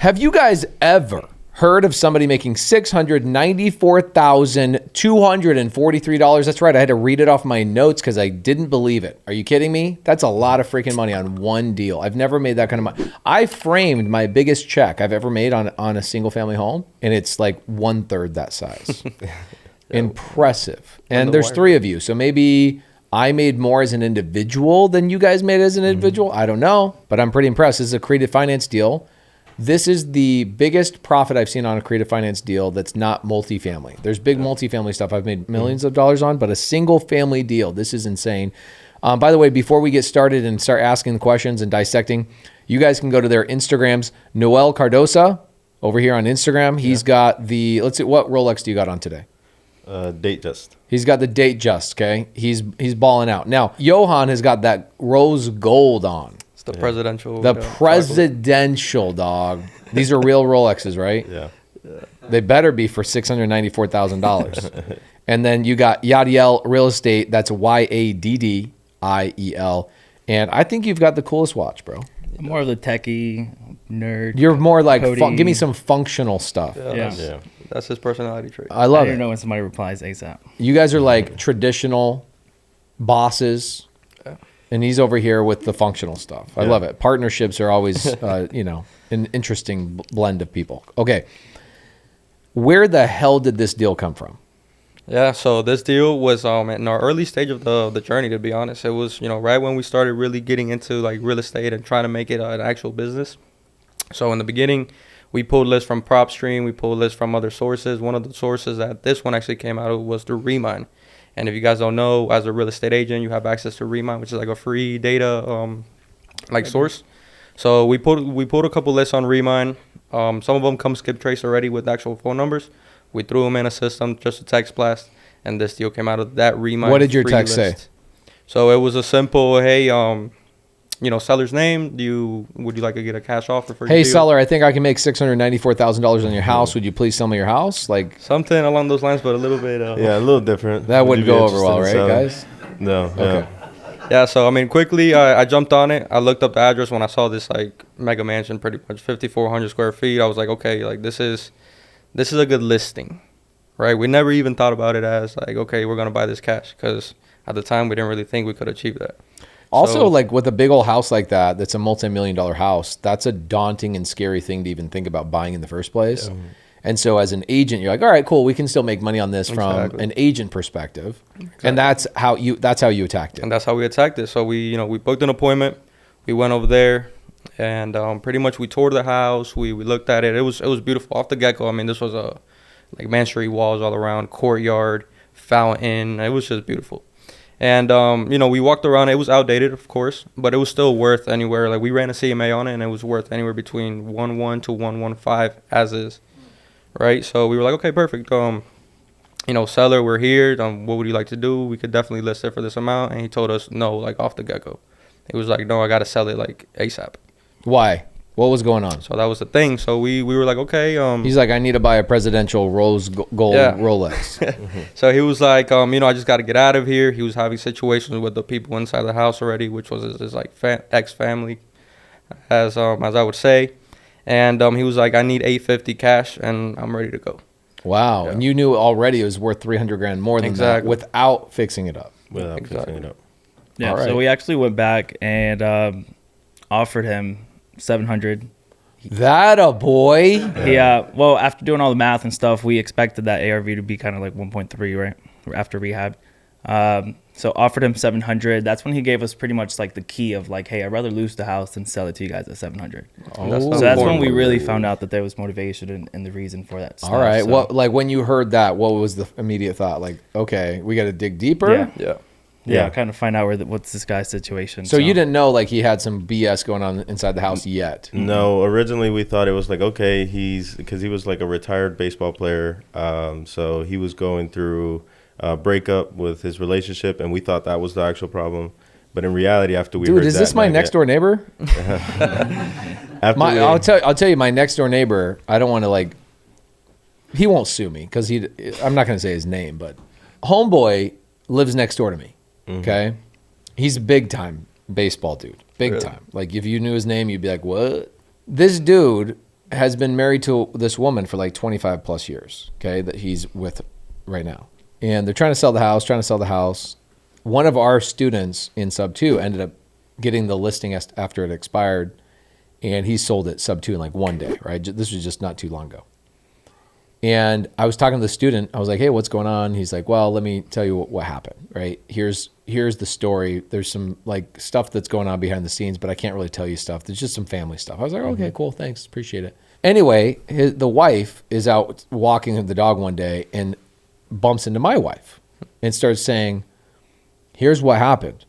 Have you guys ever heard of somebody making $694,243? That's right. I had to read it off my notes because I didn't believe it. Are you kidding me? That's a lot of freaking money on one deal. I've never made that kind of money. I framed my biggest check I've ever made on a single family home, and it's like 1/3 that size. Impressive. And there's 3 of you. So maybe I made more as an individual than you guys made as an individual. I don't know, but I'm pretty impressed. This is a creative finance deal. This is the biggest profit I've seen on a creative finance deal that's not multifamily. There's big multifamily stuff I've made millions of dollars on, but a single family deal, this is insane. By the way, before we get started and start asking questions and dissecting, you guys can go to their Instagrams. Noel Cardosa over here on Instagram. He's got the, let's see, what Rolex do you got on today? Date Just. He's got the Date Just, okay? He's balling out. Now, Yohan has got that rose gold on. The presidential. The presidential, dog. These are real Rolexes, right? Yeah. They better be for $694,000. And then you got Yaddiel Real Estate. That's Yaddiel. And I think you've got the coolest watch, bro. I'm more of the techie nerd. You're more like, give me some functional stuff. Yeah. That's his personality trait. I love it. I don't know when somebody replies ASAP. You guys are like traditional bosses. And he's over here with the functional stuff. I love it. Partnerships are always, an interesting blend of people. Okay. Where the hell did this deal come from? Yeah, so this deal was in our early stage of the journey, to be honest. It was, right when we started really getting into like real estate and trying to make it an actual business. So in the beginning, we pulled lists from PropStream. We pulled lists from other sources. One of the sources that this one actually came out of was through Remine. And if you guys don't know, as a real estate agent, you have access to Remine, which is like a free data source. So we pulled a couple lists on Remine. Some of them come skip trace already with actual phone numbers. We threw them in a system, just a text blast, and this deal came out of that Remine. What did your text say? So it was a simple, hey, seller's name. Would you like to get a cash offer for? Hey, your deal? seller, I think I can make $694,000 on your house. Would you please sell me your house? Like something along those lines, but a little bit. A little different. That wouldn't go over well, right, guys? No. Okay. Yeah, so quickly I jumped on it. I looked up the address when I saw this like mega mansion, pretty much 5,400 square feet. I was like, okay, like this is a good listing, right? We never even thought about it as like, okay, we're gonna buy this cash, because at the time we didn't really think we could achieve that. Also, like with a big old house like that, that's a multi-million-dollar house, that's a daunting and scary thing to even think about buying in the first place. Yeah. And so as an agent, you're like, all right, cool, we can still make money on this from an agent perspective. Exactly. And that's how you attacked it. And that's how we attacked it. So we booked an appointment. We went over there, and pretty much we toured the house. We looked at it. It was beautiful off the get-go. I mean, this was like masonry walls all around, courtyard, fountain. It was just beautiful. And, we walked around. It was outdated, of course, but it was still worth anywhere. Like, we ran a CMA on it, and it was worth anywhere between 1.1 to 1.15 as is, right? So we were like, okay, perfect. Seller, we're here. What would you like to do? We could definitely list it for this amount. And he told us no, like, off the get-go. He was like, no, I got to sell it, like, ASAP. Why? What was going on? So that was the thing. So we were like, okay. He's like, I need to buy a presidential rose gold Rolex. So he was like, I just got to get out of here. He was having situations with the people inside the house already, which was his like ex-family, as I would say. And he was like, I need $850 cash, and I'm ready to go. Wow. Yeah. And you knew already it was worth $300,000 more than that without fixing it up. Fixing it up. Yeah. Right. So we actually went back and offered him $700. That a boy. Yeah. Well, after doing all the math and stuff, we expected that ARV to be kind of like 1.3, right? After rehab. So offered him $700. That's when he gave us pretty much like the key of like, hey, I'd rather lose the house than sell it to you guys at $700. So that's when we really found out that there was motivation and the reason for that stuff. All right. So, What, like when you heard that, what was the immediate thought? Like, okay, we got to dig deeper. Yeah, kind of find out what's this guy's situation. So you didn't know like he had some BS going on inside the house yet? No, originally we thought it was like, okay, because he was like a retired baseball player. So he was going through a breakup with his relationship, and we thought that was the actual problem. But in reality, after we heard is this my next door neighbor? I'll tell you, my next door neighbor, I don't want to like, he won't sue me because I'm not going to say his name, but homeboy lives next door to me. Okay, he's a big time baseball dude, big time. Like if you knew his name, you'd be like, "What?" This dude has been married to this woman for like 25 plus years, okay, that he's with right now. And they're trying to sell the house. One of our students in SubTo ended up getting the listing after it expired, and he sold it SubTo in like one day, right? This was just not too long ago. And I was talking to the student. I was like, hey, what's going on? He's like, well, let me tell you what happened, right? Here's the story. There's some like stuff that's going on behind the scenes, but I can't really tell you stuff. There's just some family stuff. I was like, okay, cool, thanks, appreciate it. Anyway, the wife is out walking the dog one day and bumps into my wife and starts saying, here's what happened.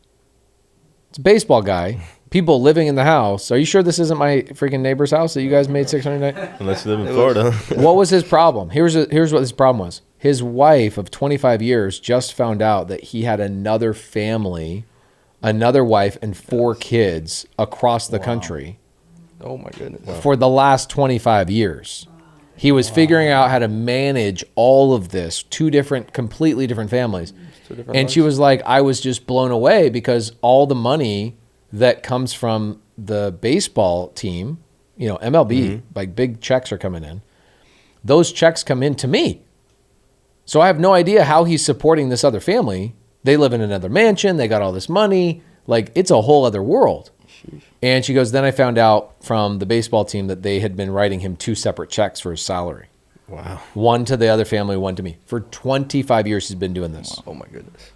It's a baseball guy. People living in the house. Are you sure this isn't my freaking neighbor's house that you guys made $600? Unless you live in Florida. What was his problem? Here's what his problem was. His wife of 25 years just found out that he had another family, another wife, and 4 kids across the country. Oh my goodness. For the last 25 years. He was figuring out how to manage all of this, 2 completely different families. And she was like, I was just blown away because all the money that comes from the baseball team, MLB, like big checks are coming in. Those checks come in to me. So I have no idea how he's supporting this other family. They live in another mansion. They got all this money. Like, it's a whole other world. And she goes, then I found out from the baseball team that they had been writing him 2 separate checks for his salary. Wow. One to the other family, one to me. For 25 years, he's been doing this. Oh my goodness.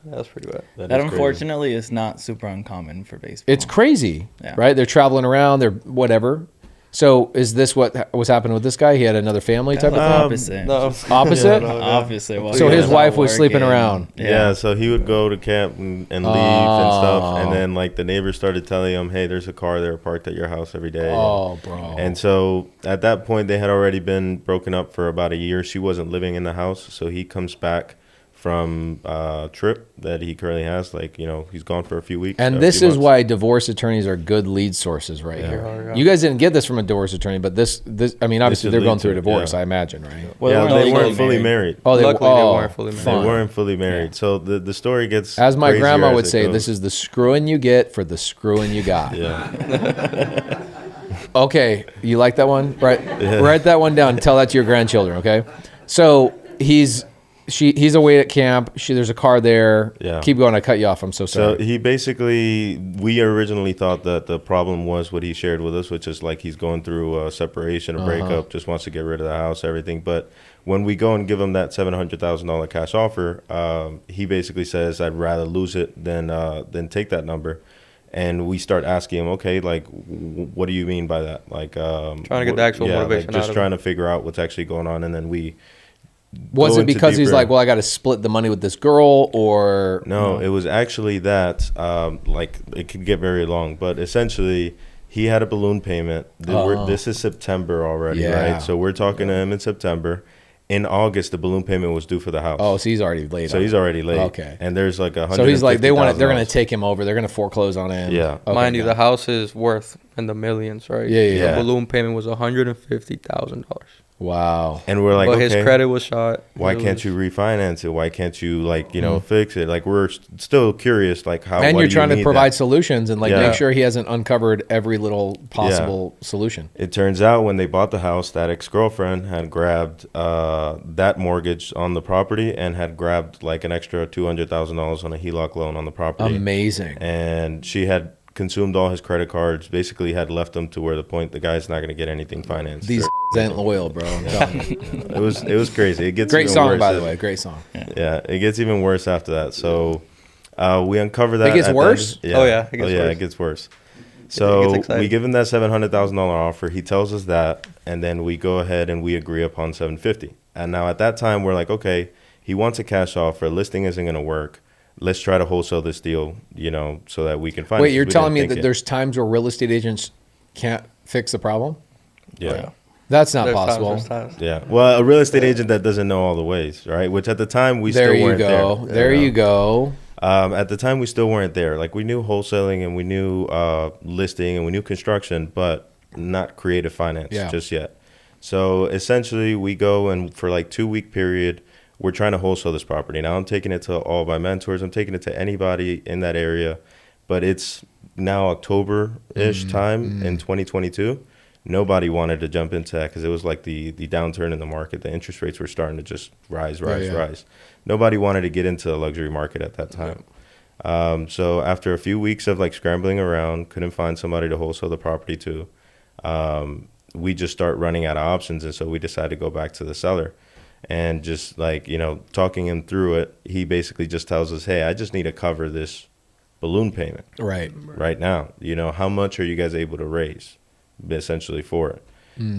Yeah, that's pretty bad. That unfortunately is not super uncommon for baseball. It's crazy, Yeah. right? They're traveling around, they're whatever. So is this what was happening with this guy? He had another family type of thing? opposite. No. Opposite? Obviously. Well, So he his was wife out was sleeping working. around. Yeah, so he would go to camp and leave and stuff. And then, like, the neighbors started telling him, hey, there's a car there parked at your house every day. Oh, bro. And so at that point, they had already been broken up for about a year. She wasn't living in the house. So he comes back from a trip that he currently has. Like, he's gone for a few weeks. And a this few is months. why divorce attorneys are good lead sources right here. Yeah. You guys didn't get this from a divorce attorney, but this I mean, obviously should they're lead going to through a it, divorce, yeah. I imagine, right? Well, Yeah, they legally weren't fully married. Oh, Luckily, they weren't fully married. They fun. weren't fully married. So the story gets As my crazier grandma as would it say, goes. this is the screwing you get for the screwing you got. Yeah. Okay, you like that one? Right. Write that one down. Tell that to your grandchildren, okay? So he's away at camp. There's a car there. Yeah. Keep going. I cut you off. I'm so So sorry. he we originally thought that the problem was what he shared with us, which is like he's going through a separation, a breakup, just wants to get rid of the house, everything. But when we go and give him that $700,000 cash offer, he basically says, I'd rather lose it than take that number. And we start asking him, okay, like, what do you mean by that? Like, Trying to get the actual motivation just out of trying to figure out what's actually going on. And then we Was go it into because he's deeper- like, well, I got to split the money with this girl, or No, it was actually that. Like, it could get very long, but essentially, he had a balloon payment. This is September already, Yeah. right? So we're talking to him in September. In August, the balloon payment was due for the house. Oh, so he's already late. so on he's it. already late. Okay. And there's like So he's like, they're going to $150,000. take him over. They're going to foreclose on him. Yeah. Okay, Mind you, got the it. house is worth in the millions, right? Yeah, yeah, yeah. The balloon payment was $150,000. Wow. And we're like, But okay, his credit was shot. why It can't was- you refinance it? Why can't you, like, fix it? Like, we're still curious, like, how. And why you're do you trying to need provide that? solutions and like Yeah. make sure he hasn't uncovered every little possible solution. It turns out when they bought the house, that ex-girlfriend had grabbed that mortgage on the property and had grabbed like an extra $200,000 on a HELOC loan on the property. Amazing. And she had consumed all his credit cards, basically had left him to where the point the guy's not going to get anything financed. These ain't loyal, bro. I'm telling you. It was crazy. It gets Great even song, worse by the as- way. Great song. Yeah, it gets even worse after that. So we uncover that. It gets at the worse? end. Oh, yeah, it gets worse. It gets worse. It So gets exciting. we give him that $700,000 offer. He tells us that, and then we go ahead and we agree upon $750,000. And now at that time, we're like, okay, he wants a cash offer. Listing isn't going to work. Let's try to wholesale this deal, so that we can find. Wait, you're telling me that there's times where real estate agents can't fix the problem? yeah. That's not There's possible. There's times. Yeah. Well, a real estate agent that doesn't know all the ways, right? Which at the time we There still you weren't go. there. There you go. At the time we still weren't there. Like, we knew wholesaling and we knew listing and we knew construction, but not creative finance just yet. So essentially we go and for like 2-week period, we're trying to wholesale this property. Now I'm taking it to all my mentors. I'm taking it to anybody in that area, but it's now October-ish time in 2022. Nobody wanted to jump into that because it was like the downturn in the market. The interest rates were starting to just rise. Nobody wanted to get into the luxury market at that time. So after a few weeks of like scrambling around, couldn't find somebody to wholesale the property to, we just start running out of options. And so we decided to go back to the seller and just like, you know, talking him through it. He basically just tells us, hey, I just need to cover this balloon payment right now. You know, how much are you guys able to raise essentially for it?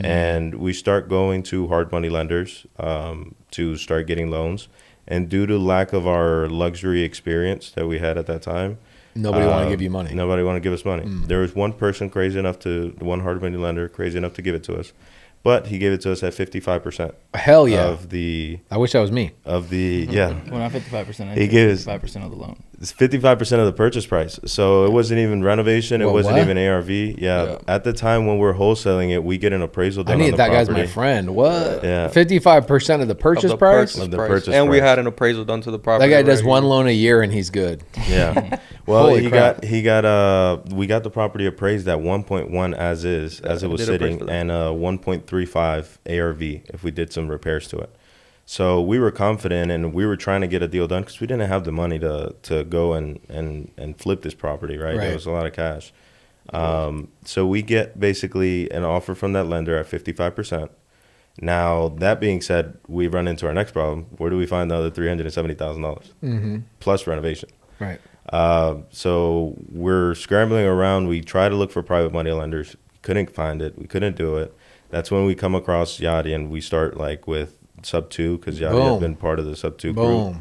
And we start going to hard money lenders to start getting loans. And due to lack of our luxury experience that we had at that time, Nobody want to give you money. Nobody want to give us money. There was one person one hard money lender crazy enough to give it to us. But he gave it to us at 55%. Hell yeah. I wish that was me. Well, not 55%. He gives 55% of the loan. It's 55% of the purchase price. So it wasn't even renovation. It wasn't even ARV. Yeah. At the time when we're wholesaling it, we get an appraisal done on the that property. guy's my friend. What? Yeah. 55% of the purchase price? Of the purchase and we price. had an appraisal done to the property. That guy does already. one loan a year and he's good. Yeah. Well, Holy crap. we got the property appraised at 1.1 as it was sitting, and 1.35 ARV if we did some repairs to it. So we were confident, and we were trying to get a deal done because we didn't have the money to go and flip this property, right? There was a lot of cash. So we get basically an offer from that lender at 55%. Now, that being said, we run into our next problem. Where do we find the other $370,000 plus renovation? Right. So we're scrambling around. We try to look for private money lenders. Couldn't find it. We couldn't do it. That's when we come across Yaddiel, and we start like with SubTo because Yaddiel has been part of the SubTo group.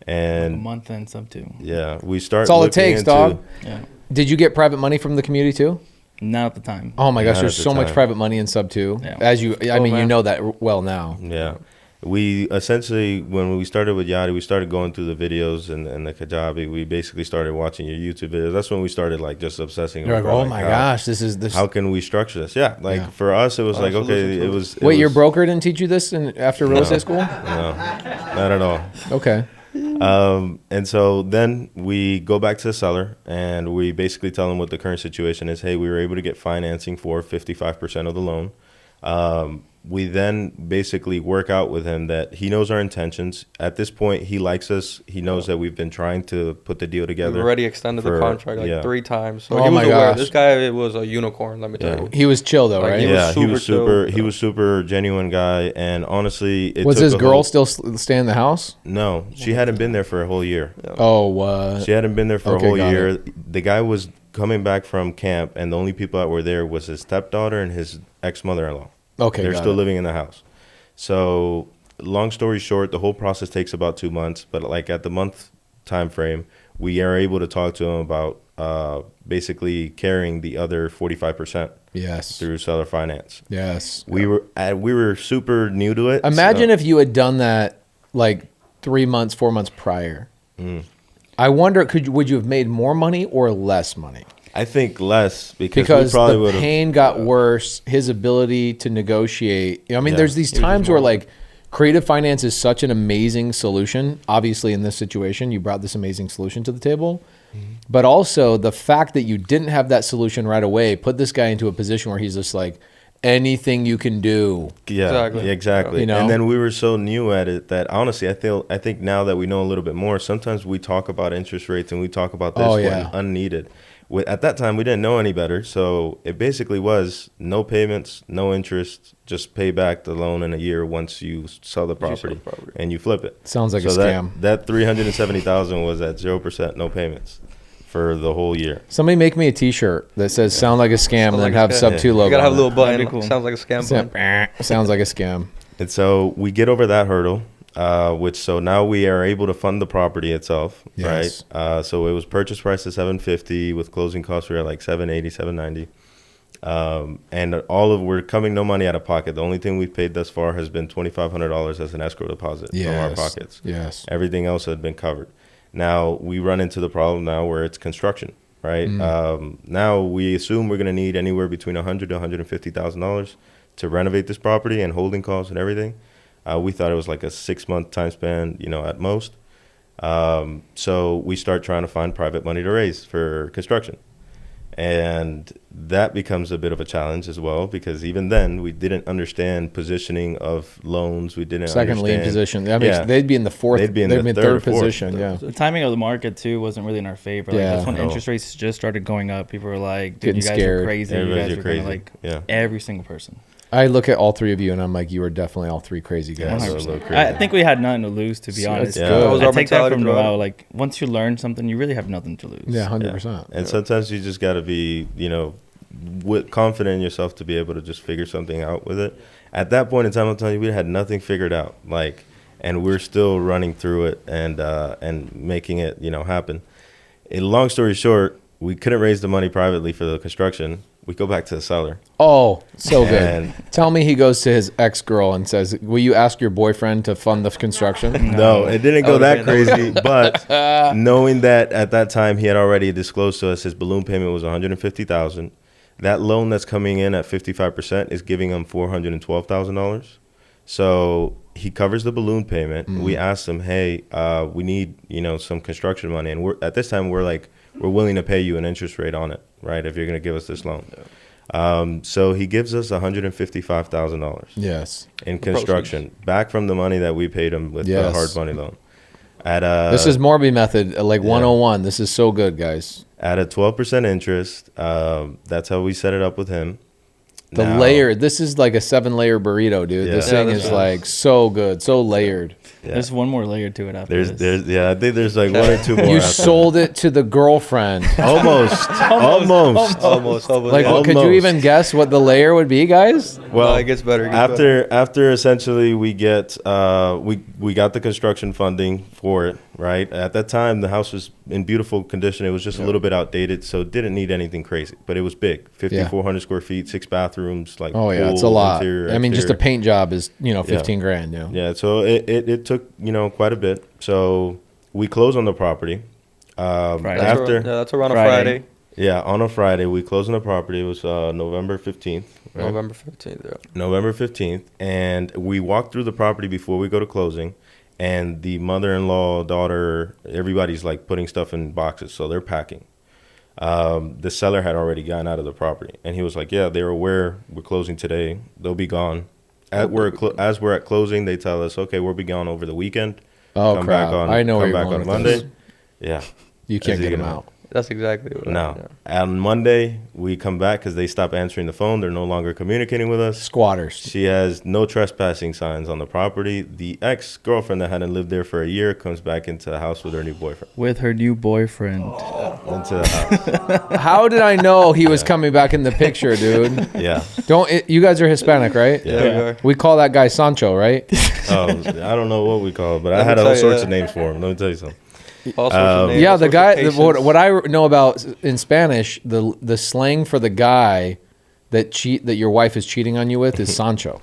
And a month in SubTo. Yeah, we start. That's all it takes, dog. Yeah. Did you get private money from the community too? Not at the time. Oh my gosh, Not there's at the so much time. private money in SubTo. Yeah. You know that well now. Yeah. We essentially, when we started with Yaddiel, we started going through the videos and the Kajabi. We basically started watching your YouTube videos. That's when we started like just obsessing. You're like, over, oh my gosh, this is this. How can we structure this? Yeah, like for us, it was like, okay, it was. Wait, your broker didn't teach you this after real estate school? No, not at all. Okay. And so then we go back to the seller and we basically tell them what the current situation is. Hey, we were able to get financing for 55% of the loan. We then basically work out with him that he knows our intentions. At this point, he likes us. He knows that we've been trying to put the deal together. We've already extended the contract like 3 times. So Oh he was my aware. gosh. This guy was a unicorn, let me tell you. He was chill though, Like, right? he was He was super super. chill. He was super genuine guy, and honestly, it Was took his a girl whole- still stay in the house? No, she hadn't been there for a whole year. Oh, what? She hadn't been there for Okay, a whole got year. it. The guy was coming back from camp, and the only people that were there was his stepdaughter and his ex-mother-in-law. Okay, They're got still it. living in the house. So, long story short, the whole process takes about 2 months. But like at the month time frame, we are able to talk to him about basically carrying the other 45% Yes. through seller finance. Yes. We were super new to it. Imagine if you had done that like 3 months, 4 months prior. I wonder, would you have made more money or less money? I think less because Because we probably the would have. pain got worse. His ability to negotiate. I mean, Yeah. there's these times where like creative finance is such an amazing solution. Obviously, in this situation, you brought this amazing solution to the table. But also the fact that you didn't have that solution right away put this guy into a position where he's just like, anything you can do. Yeah, Exactly. exactly. You know? And then we were so new at it that honestly, I think now that we know a little bit more, sometimes we talk about interest rates and we talk about this when unneeded. At that time, we didn't know any better, so it basically was no payments, no interest, just pay back the loan in a year once you sell the property, and you flip it. Sounds like a scam. That $370,000 was at 0%, no payments for the whole year. Somebody make me a T-shirt that says "Sound like a scam" and then have SubTo logo. You gotta have a on little it. button. That'd be cool. Sounds like a scam button. Sounds like a scam. And so we get over that hurdle, so now we are able to fund the property itself, Yes. right? So it was purchase price of $750 with closing costs we were at like $780, $790. And we're coming no money out of pocket. The only thing we've paid thus far has been $2,500 as an escrow deposit from our pockets. Yes. Everything else had been covered. Now we run into the problem now where it's construction, right? Now we assume we're going to need anywhere between $100,000 to $150,000 to renovate this property and holding costs and everything. We thought it was like a 6-month time span, at most. So we start trying to find private money to raise for construction. And that becomes a bit of a challenge as well, because even then we didn't understand positioning of loans. We didn't Second lien understand. position. That makes, they'd be in the fourth. They'd be in the third or fourth. position. Yeah. The timing of the market too wasn't really in our favor. Like, Yeah. that's when No. interest rates just started going up. People were like, Getting "Dude, you guys scared. are crazy. Everybody, you guys you're are crazy. gonna like Yeah. every single person." I look at all three of you and I'm like, you are definitely all three crazy Yeah, guys. so a 100%. little crazy. I think we had nothing to lose, to be So honest. it's Yeah. good. That was I our take that mentality from throughout. Noel. Like, once you learn something, you really have nothing to lose. Yeah, 100%. And sometimes you just got to be, confident in yourself to be able to just figure something out with it. At that point in time, I'm telling you, we had nothing figured out. And we're still running through it and making it, happen. A long story short, we couldn't raise the money privately for the construction. We go back to the seller. Oh, so good. And- Tell me he goes to his ex-girl and says, will you ask your boyfriend to fund the construction? No, it didn't go that Okay. crazy. But knowing that at that time he had already disclosed to us his balloon payment was $150,000. That loan that's coming in at 55% is giving him $412,000. So he covers the balloon payment. We asked him, hey, we need some construction money, and we're at this time we're willing to pay you an interest rate on it, right? If you're going to give us this loan. So he gives us $155,000 Yes. in construction back from the money that we paid him with the Yes. hard money loan. This is Morby method, 101. This is so good, guys. At a 12% interest. That's how we set it up with him. The Now- layer, this is like a 7-layer burrito, dude. This Yeah. thing Yeah, is this so good, so layered. Yeah. There's one more layer to it after this. I think there's one or two more. You after. sold it to the girlfriend. almost. Almost. Like, Yeah. could you Almost. even guess what the layer would be, guys? Well, it gets better. It gets better. after essentially we get we got the construction funding for it, right? At that time the house was in beautiful condition. It was just a little bit outdated, so it didn't need anything crazy, but it was big. 5,400 square feet, 6 bathrooms, Oh yeah, it's a pool, lot. interior, I mean, just a exterior. paint job is 15 grand. Yeah. Yeah, so it took quite a bit. So we closed on the property. Friday. That's around a Friday. Friday. On a Friday we closed on the property. It was November 15th. Right? November 15th. Yeah. November 15th, and we walked through the property before we go to closing, and the mother-in-law, daughter, everybody's putting stuff in boxes, so they're packing. The seller had already gotten out of the property, and he was like, yeah, they're aware we're closing today. They'll be gone. As we're at closing, they tell us, okay, we'll be gone over the weekend. Oh crap! I know where come you're back going on with Monday. this. Yeah. You can't Is he get them gonna- out. That's exactly what No. On Monday, we come back because they stop answering the phone. They're no longer communicating with us. Squatters. She has no trespassing signs on the property. The ex-girlfriend that hadn't lived there for a year comes back into the house with her new boyfriend. With her new boyfriend. Into the house. How did I know he was coming back in the picture, dude? Yeah. You guys are Hispanic, right? Yeah. we are. We call that guy Sancho, right? I don't know what we call it, but I Let me had all tell you, sorts yeah. of names for him. Let me tell you something. All sorts of names, Yeah, all the sorts guy. of patience. What I know about in Spanish, the slang for the guy that your wife is cheating on you with is Sancho.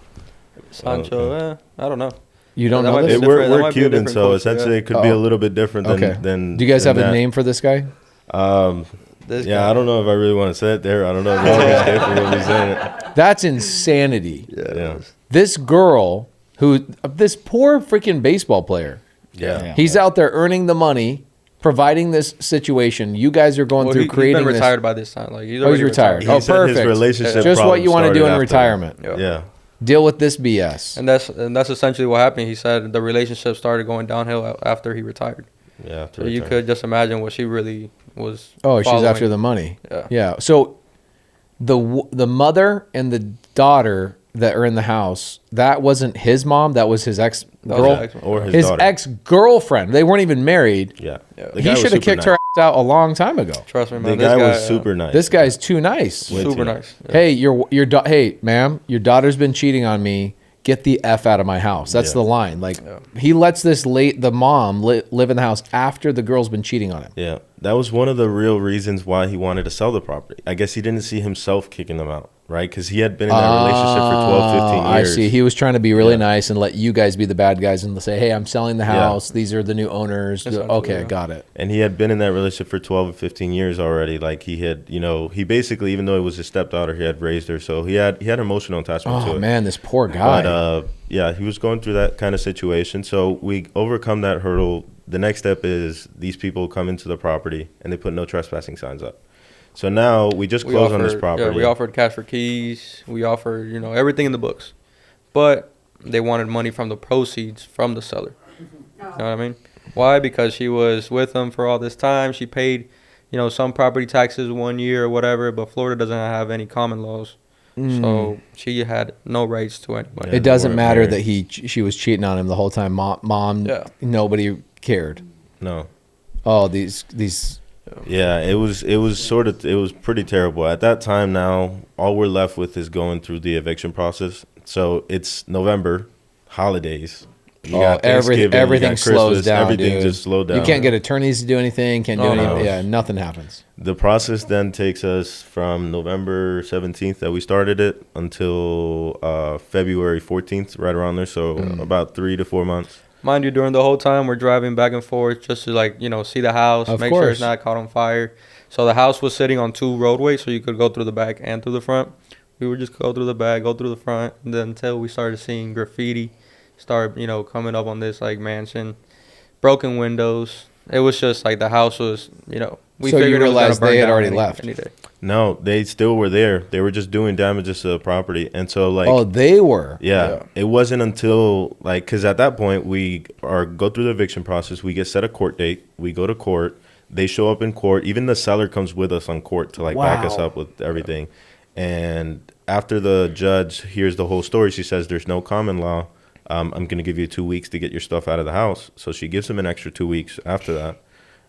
Sancho, I don't know. You don't That know might be this? different. We're That might be a Cuban, different so culture, essentially yeah. it could be a Oh. little bit different than. Do you guys than have a that. name for this guy? This Yeah, guy. I don't know if I really want to say it there. I don't know if it's capable of me saying it. That's insanity. Yeah. This girl, this poor freaking baseball player, Yeah. he's out there earning the money, providing this situation. You guys are going Well, through he's creating been this. retired by this time. Like he's Oh, he's already retired. He Oh, said his perfect. relationship Just what problem you want to do started in after that. retirement. Yeah. Yeah. Deal with this BS. And that's essentially what happened. He said the relationship started going downhill after he retired. Yeah. So you could just imagine what she really was. Oh, she's following. after the money. Yeah. Yeah. So the mother and the daughter that are in the house, that wasn't his mom. That was his ex That was girl. the ex-one. Or his His daughter. ex girlfriend. They weren't even married. Yeah. Yeah. The guy He was should have super kicked nice. her ass out a long time ago. Trust me, The man. guy this was super nice. This guy's too nice. Way super too nice. Yeah. Hey, hey, ma'am, your daughter's been cheating on me. Get the F out of my house. That's Yeah. the line. Like Yeah. he lets the mom live in the house after the girl's been cheating on him. Yeah, that was one of the real reasons why he wanted to sell the property. I guess he didn't see himself kicking them out, right? Because he had been in that relationship for 12, 15 I years. see. He was trying to be really Yeah. nice and let you guys be the bad guys and say, hey, I'm selling the Yeah. house. These are the new owners. Essentially, Okay, yeah. got it. And he had been in that relationship for 12 or 15 years already. Like he had, he basically, even though it was his stepdaughter, he had raised her. So he had emotional attachment to Oh, it. man, this poor guy. But yeah, he was going through that kind of situation. So we overcome that hurdle. The next step is these people come into the property and they put no trespassing signs up. So now we just closed on this property. Yeah, we offered cash for keys. We offered, you know, everything in the books. But they wanted money from the proceeds from the seller. You know what I mean? Why? Because she was with them for all this time. She paid, you know, some property taxes 1 year or whatever, but Florida doesn't have any common laws. So she had no rights to anybody. It doesn't matter that she was cheating on him the whole time. Mom, nobody cared. No. Oh, these. Yeah, it was pretty terrible at that time. Now all we're left with is going through the eviction process. So it's November, holidays. You got Thanksgiving, everything you got slows Christmas, down. Everything Dude. just slowed down. You can't get attorneys to do anything. Can't do anything. No. Yeah, nothing happens. The process then takes us from November 17th that we started it until February 14th, right around there. So about 3 to 4 months. Mind you, during the whole time, we're driving back and forth just to, like, you know, see the house, make sure it's not caught on fire. So the house was sitting on 2 roadways, so you could go through the back and through the front. We would just go through the back, go through the front, and then until we started seeing graffiti start, you know, coming up on this, like, mansion, broken windows. It was just like the house was, you know, we figured you realized they had already left. any day. No, they still were there. They were just doing damages to the property. And so, like... Oh, they were? Yeah. It wasn't until, like... Because at that point, we go through the eviction process. We get set a court date. We go to court. They show up in court. Even the seller comes with us on court to, like, back us up with everything. And after the judge hears the whole story, she says, there's no common law. I'm going to give you 2 weeks to get your stuff out of the house. So she gives him an extra 2 weeks after that.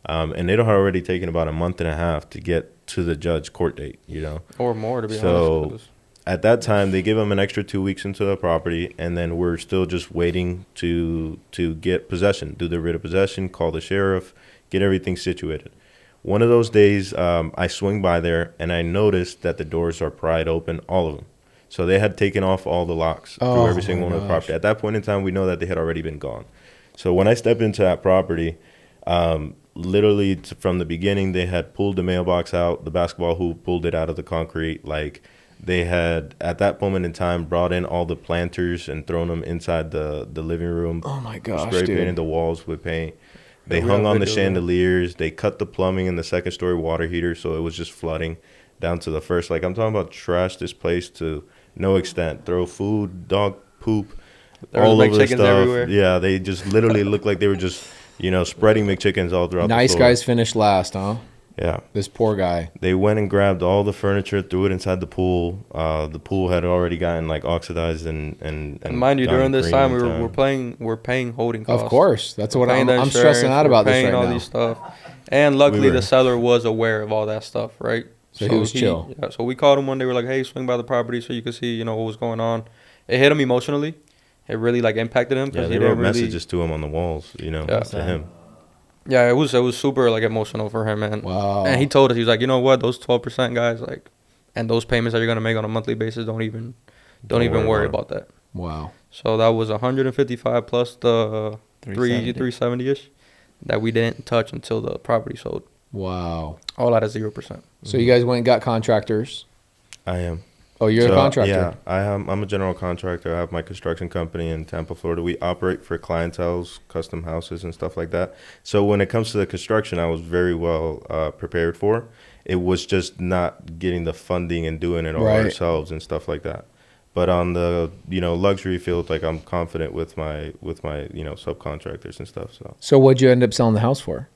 And it had already taken about a month and a half to get to the judge court date, you know. Or more, to be honest. So at that time, they give him an extra 2 weeks into the property, and then we're still just waiting to get possession, do the writ of possession, call the sheriff, get everything situated. One of those days, I swing by there, and I noticed that the doors are pried open, all of them. So they had taken off all the locks through every single one of the property. At that point in time, we know that they had already been gone. So when I step into that property, literally from the beginning, they had pulled the mailbox out, the basketball hoop, pulled it out of the concrete. Like, they had, at that moment in time, brought in all the planters and thrown them inside the living room. Oh, my gosh, Spray dude. painted the walls with paint. They hung on the chandeliers. They cut the plumbing in the second-story water heater, so it was just flooding down to the first. Like, I'm talking about trash this place to no extent. Throw food, dog poop, all over the stuff. Everywhere. Yeah, they just literally looked like they were just, you know, spreading McChickens all throughout the floor. Nice guys finished last, huh? Yeah. This poor guy. They went and grabbed all the furniture, threw it inside the pool. The pool had already gotten, like, oxidized and mind you, during this time, we're paying holding costs. Of course. That's what I'm stressing out about this right now. These stuff. And luckily, the seller was aware of all that stuff, right? So he was chill. Yeah, so we called him one day. We're like, hey, swing by the property so you could see, you know, what was going on. It hit him emotionally. It really, like, impacted him. Yeah, they wrote messages to him on the walls, you know, to him. Yeah, it was super, like, emotional for him, man. Wow. And he told us, he was like, you know what, those 12% guys, like, and those payments that you're going to make on a monthly basis, don't even worry about that. Wow. So that was 155 plus the 370-ish that we didn't touch until the property sold. Wow. All out of 0%. So you guys went and got contractors? I am. Oh, you're a contractor? Yeah, I'm a general contractor. I have my construction company in Tampa, Florida. We operate for clientels, custom houses, and stuff like that. So when it comes to the construction, I was very well prepared for. It was just not getting the funding and doing it all ourselves and stuff like that. But on the, you know, luxury field, like, I'm confident with my you know, subcontractors and stuff. So what'd you end up selling the house for?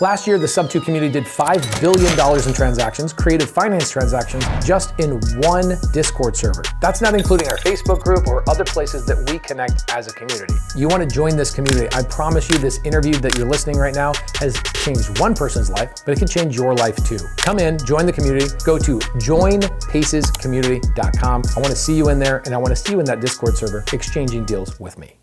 Last year, the SubTo community did $5 billion in transactions, created finance transactions just in one Discord server. That's not including our Facebook group or other places that we connect as a community. You want to join this community? I promise you this interview that you're listening right now has changed one person's life, but it can change your life too. Come in, join the community, go to joinpacescommunity.com. I want to see you in there, and I want to see you in that Discord server exchanging deals with me.